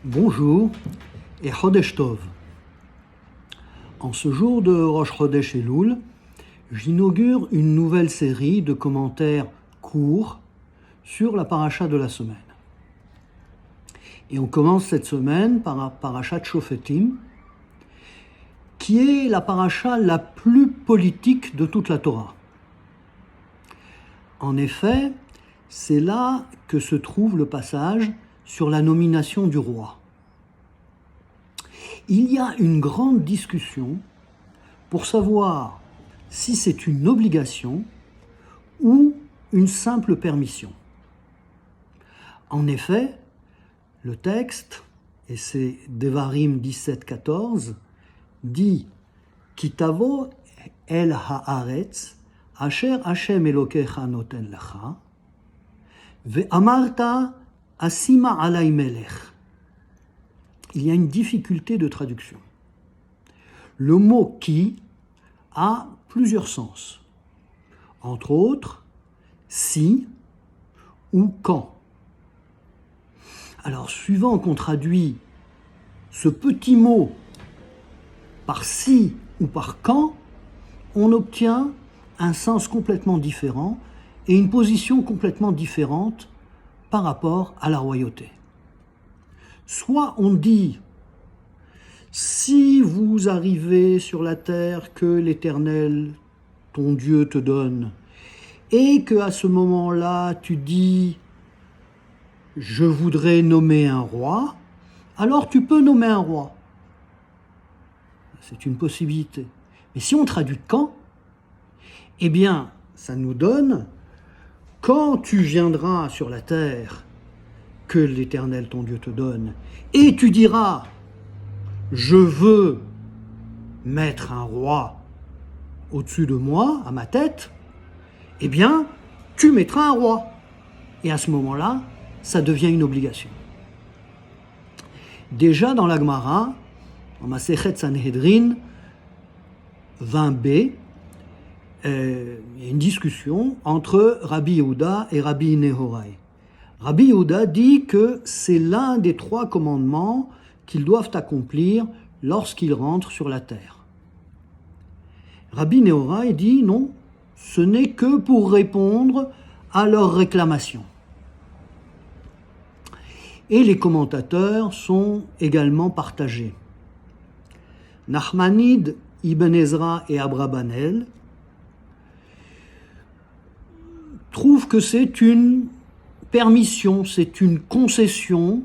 Bonjour et Chodesh Tov. En ce jour de Rosh Chodesh Elul, j'inaugure une nouvelle série de commentaires courts sur la paracha de la semaine. Et on commence cette semaine par la paracha de Shofetim, qui est la paracha la plus politique de toute la Torah. En effet, c'est là que se trouve le passage sur la nomination du roi. Il y a une grande discussion pour savoir si c'est une obligation ou une simple permission. En effet, le texte, et c'est Devarim 17-14, dit « Kitavo el haaretz asher Hashem Elokecha noten lecha ve'amarta asima alay melech » Il y a une difficulté de traduction. Le mot « qui » a plusieurs sens. Entre autres, « si » ou « quand ». Alors, suivant qu'on traduit ce petit mot par « si » ou par « quand », on obtient un sens complètement différent et une position complètement différente par rapport à la royauté. Soit on dit, si vous arrivez sur la terre que l'Éternel, ton Dieu, te donne, et qu'à ce moment-là, tu dis, je voudrais nommer un roi, alors tu peux nommer un roi. C'est une possibilité. Mais si on traduit quand, eh bien, ça nous donne, quand tu viendras sur la terre, que l'Éternel ton Dieu te donne, et tu diras, je veux mettre un roi au-dessus de moi, à ma tête, eh bien, tu mettras un roi. Et à ce moment-là, ça devient une obligation. Déjà dans la Gemara, en Masechet Sanhedrin 20b, il y a une discussion entre Rabbi Yehuda et Rabbi Nehorai. Rabbi Yehuda dit que c'est l'un des 3 commandements qu'ils doivent accomplir lorsqu'ils rentrent sur la terre. Rabbi Nehorai dit non, ce n'est que pour répondre à leurs réclamations. Et les commentateurs sont également partagés. Nachmanide, Ibn Ezra et Abrabanel trouvent que c'est une permission, c'est une concession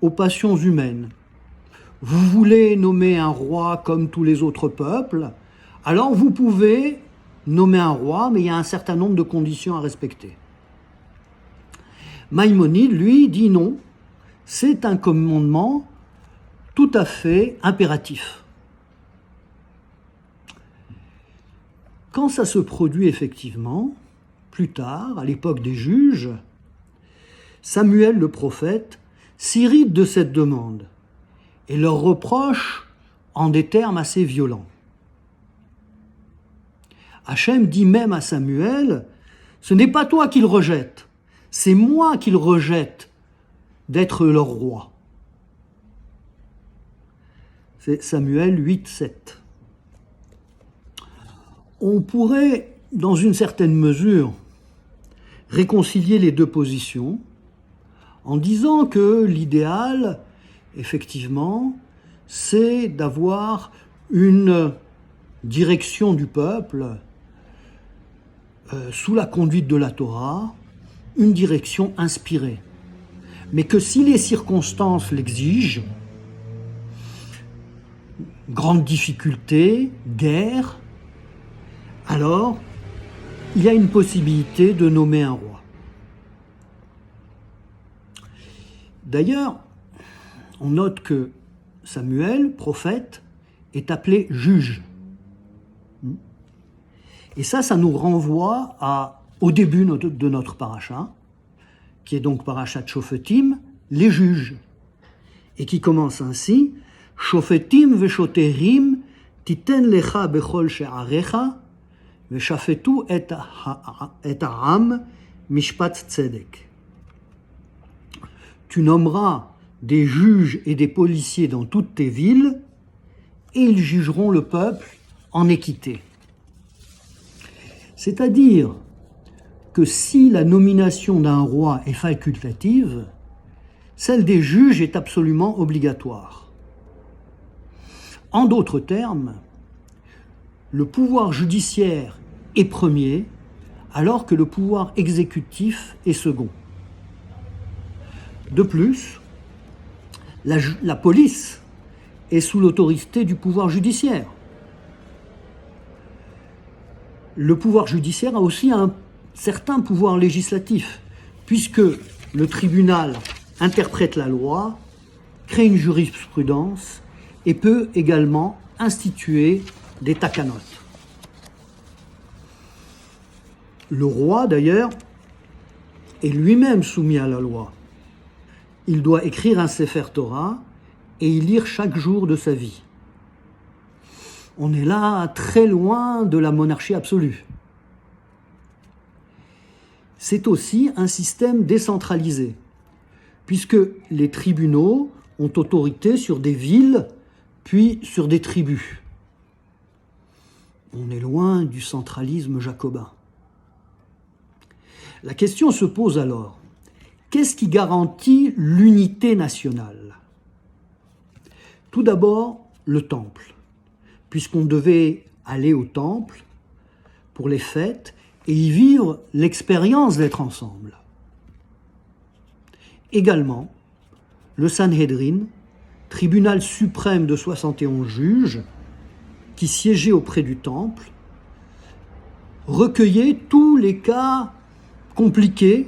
aux passions humaines. Vous voulez nommer un roi comme tous les autres peuples, alors vous pouvez nommer un roi, mais il y a un certain nombre de conditions à respecter. Maïmonide, lui, dit non, c'est un commandement tout à fait impératif. Quand ça se produit effectivement, plus tard, à l'époque des juges, Samuel le prophète s'irrite de cette demande et leur reproche en des termes assez violents. Hachem dit même à Samuel, ce n'est pas toi qu'il rejette, c'est moi qu'il rejette d'être leur roi. C'est Samuel 8-7. On pourrait, dans une certaine mesure, réconcilier les 2 positions en disant que l'idéal, effectivement, c'est d'avoir une direction du peuple sous la conduite de la Torah, une direction inspirée. Mais que si les circonstances l'exigent, grande difficulté, guerre, alors il y a une possibilité de nommer un roi. D'ailleurs, on note que Samuel, prophète, est appelé juge. Et ça nous renvoie au début de notre paracha, qui est donc paracha de Shofetim, les juges, et qui commence ainsi, Shofetim veshoterim titen lecha bechol she'arecha veshafetu et ha'am mishpat tzedek. Tu nommeras des juges et des policiers dans toutes tes villes, et ils jugeront le peuple en équité. C'est-à-dire que si la nomination d'un roi est facultative, celle des juges est absolument obligatoire. En d'autres termes, le pouvoir judiciaire est premier, alors que le pouvoir exécutif est second. De plus, la police est sous l'autorité du pouvoir judiciaire. Le pouvoir judiciaire a aussi un certain pouvoir législatif, puisque le tribunal interprète la loi, crée une jurisprudence et peut également instituer des takanot. Le roi, d'ailleurs, est lui-même soumis à la loi. Il doit écrire un Sefer Torah et y lire chaque jour de sa vie. On est là très loin de la monarchie absolue. C'est aussi un système décentralisé, puisque les tribunaux ont autorité sur des villes, puis sur des tribus. On est loin du centralisme jacobin. La question se pose alors, qu'est-ce qui garantit l'unité nationale? Tout d'abord, le temple, puisqu'on devait aller au temple pour les fêtes et y vivre l'expérience d'être ensemble. Également, le Sanhédrin, tribunal suprême de 71 juges, qui siégeait auprès du temple, recueillait tous les cas compliqués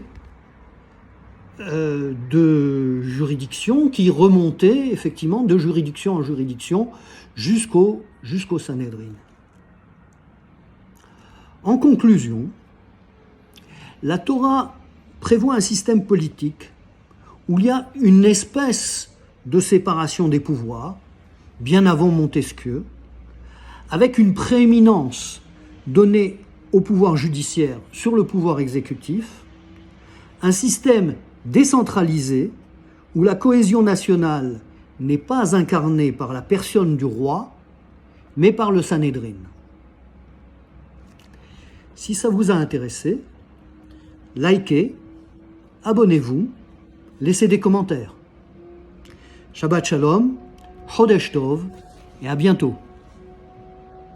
de juridiction qui remontaient effectivement de juridiction en juridiction jusqu'au Sanhédrin. En conclusion, la Torah prévoit un système politique où il y a une espèce de séparation des pouvoirs, bien avant Montesquieu, avec une prééminence donnée au pouvoir judiciaire sur le pouvoir exécutif, un système décentralisé où la cohésion nationale n'est pas incarnée par la personne du roi, mais par le Sanhédrin. Si ça vous a intéressé, likez, abonnez-vous, laissez des commentaires. Shabbat Shalom, Chodesh Tov, et à bientôt.